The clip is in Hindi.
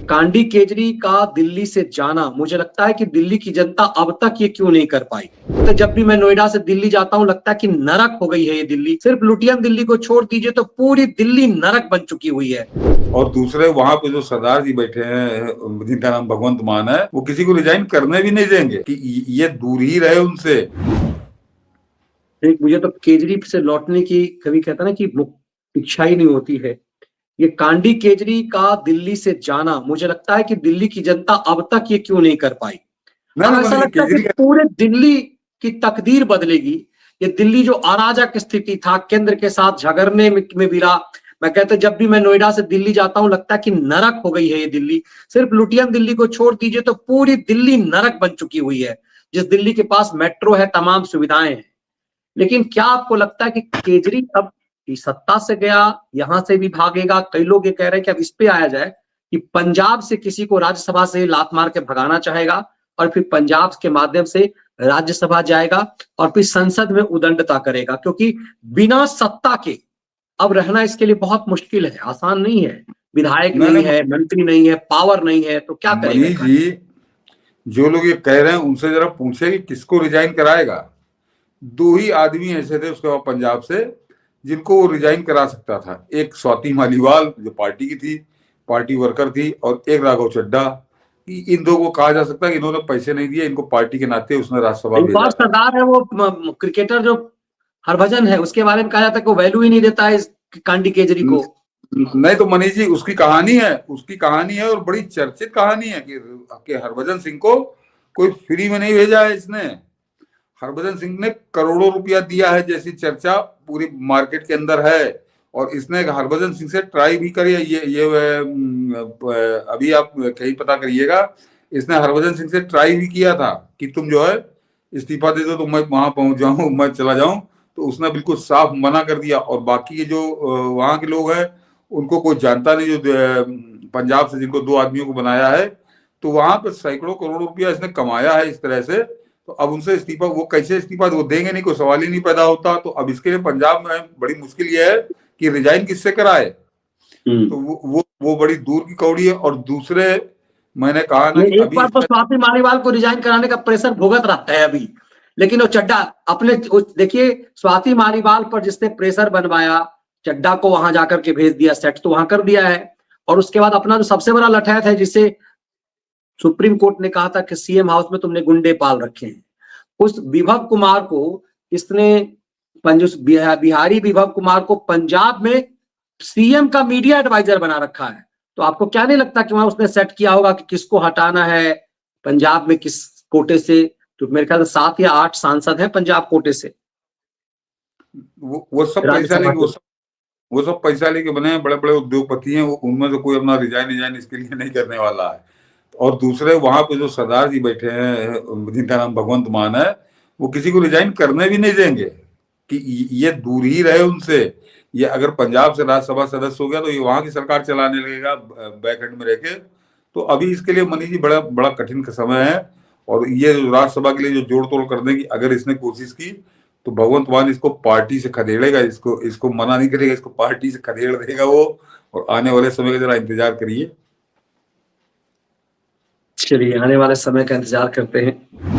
कांडी केजरी का दिल्ली से जाना, मुझे लगता है कि दिल्ली की जनता अब तक ये क्यों नहीं कर पाई। तो जब भी मैं नोएडा से दिल्ली जाता हूं लगता है कि नरक हो गई है ये दिल्ली। सिर्फ लुटियन दिल्ली को छोड़ दीजिए तो पूरी दिल्ली नरक बन चुकी हुई है। और दूसरे वहां पे जो सरदार जी बैठे हैं जिनका नाम भगवंत मान है, वो किसी को रिजाइन करने भी नहीं देंगे कि ये दूर ही रहे उनसे। मुझे तो केजरी से लौटने की कभी कहता ना कि इच्छा ही नहीं होती है। ये कांडी केजरी का दिल्ली से जाना, मुझे लगता है कि दिल्ली की जनता अब तक ये क्यों नहीं कर पाई। अब ऐसा लगता है कि पूरे दिल्ली की तकदीर बदलेगी। ये दिल्ली जो अराजक स्थिति था, केंद्र के साथ झगड़ने में भी रहा। मैं कहता जब भी मैं नोएडा से दिल्ली जाता हूं लगता है कि नरक हो गई है ये दिल्ली। सिर्फ लुटियन दिल्ली को छोड़ दीजिए तो पूरी दिल्ली नरक बन चुकी हुई है। जिस दिल्ली के पास मेट्रो है, तमाम सुविधाएं हैं। लेकिन क्या आपको लगता है कि केजरी अब सत्ता से गया, यहां से भी भागेगा? कई लोग ये कह रहे हैं कि अब इस पे आया जाए कि पंजाब से किसी को राज्यसभा से लात मार के भगाना चाहेगा और फिर पंजाब के माध्यम से राज्यसभा जाएगा और फिर संसद में उदंडता करेगा, क्योंकि बिना सत्ता के अब रहना इसके लिए बहुत मुश्किल है, आसान नहीं है। विधायक नहीं है, मंत्री नहीं है, पावर नहीं है, तो क्या करेगा? मनीष जी, जो लोग ये कह रहे हैं उनसे जरा पूछे कि किसको रिजाइन कराएगा। दो ही आदमी ऐसे थे उसके बाद पंजाब से जिनको वो रिजाइन करा सकता था। एक स्वाति मालीवाल जो पार्टी की थी, पार्टी वर्कर थी, और एक राघव चड्ढा। इन दो को कहा जा सकता है कि इन्होंने पैसे नहीं दिए, इनको पार्टी के नाते उसने राज्यसभा भेजा। सरदार है वो क्रिकेटर जो हरभजन है, उसके बारे में कहा जाता है कि वैल्यू ही नहीं देता है इस कांडी केजरी को। नहीं तो मनीष जी, उसकी कहानी है और बड़ी चर्चित कहानी है कि हरभजन सिंह को कोई फ्री में नहीं भेजा है इसने। हरभजन सिंह ने करोड़ों रुपया दिया है जैसी चर्चा पूरी मार्केट के अंदर है। और इसने हरभजन सिंह से ट्राई भी करी है। ये अभी आप कहीं पता करिएगा, इसने हरभजन सिंह से ट्राई भी किया था कि तुम जो है इस्तीफा दे दो तो मैं वहां पहुंच जाऊं, मैं चला जाऊं। तो उसने बिल्कुल साफ मना कर दिया। और बाकी जो वहां के लोग हैं उनको कोई जानता नहीं, जो पंजाब से जिनको दो आदमियों को बनाया है, तो वहां पर सैकड़ों करोड़ रुपया इसने कमाया है इस तरह से। तो अब उनसे इस्तीफा, वो कैसे इस्तीफा वो देंगे नहीं, कोई सवाल ही नहीं पैदा होता। तो अब इसके लिए पंजाब में बड़ी मुश्किल ये है कि रिजाइन किससे कराए। तो वो बड़ी दूर की कौड़ी है। और दूसरे मैंने कहा ना कि एक बार तो स्वाति मालीवाल को रिजाइन कराने का प्रेशर भुगत रहा है अभी, लेकिन वो चड्ढा अपने देखिए स्वाति मालीवाल पर जिसने प्रेशर बनवाया, चड्ढा को वहां जाकर के भेज दिया, सेट तो वहां कर दिया है। और उसके बाद अपना जो सबसे बड़ा लठैत है, जिसे सुप्रीम कोर्ट ने कहा था कि सीएम हाउस में तुमने गुंडे पाल रखे हैं, उस विभव कुमार को इसने बिहारी विभव कुमार को पंजाब में सीएम का मीडिया एडवाइजर बना रखा है। तो आपको क्या नहीं लगता कि वहां उसने सेट किया होगा कि किसको हटाना है पंजाब में, किस कोटे से? तो मेरे ख्याल से 7 या 8 सांसद हैं पंजाब कोटे से। वो सब पैसा लेके वो सब पैसा लेके बने हैं, बड़े बड़े उद्योगपति हैं। उनमें से कोई अपना रिजाइन इसके लिए नहीं करने वाला है। और दूसरे वहां पे जो सरदार जी बैठे हैं जिनका नाम भगवंत मान है, वो किसी को रिजाइन करने भी नहीं देंगे कि ये दूर ही रहे उनसे। ये अगर पंजाब से राज्यसभा सदस्य हो गया तो ये वहां की सरकार चलाने लगेगा बैक एंड में रहकर। तो अभी इसके लिए मनीष जी बड़ा बड़ा कठिन समय है। और ये राज्यसभा के लिए जो जोड़ तोड़ करने की अगर इसने कोशिश की तो भगवंत मान इसको पार्टी से खदेड़ेगा। इसको मना नहीं करेगा, इसको पार्टी से खदेड़ देगा वो। और आने वाले समय का जरा इंतजार करिए। चलिए आने वाले समय का इंतजार करते हैं।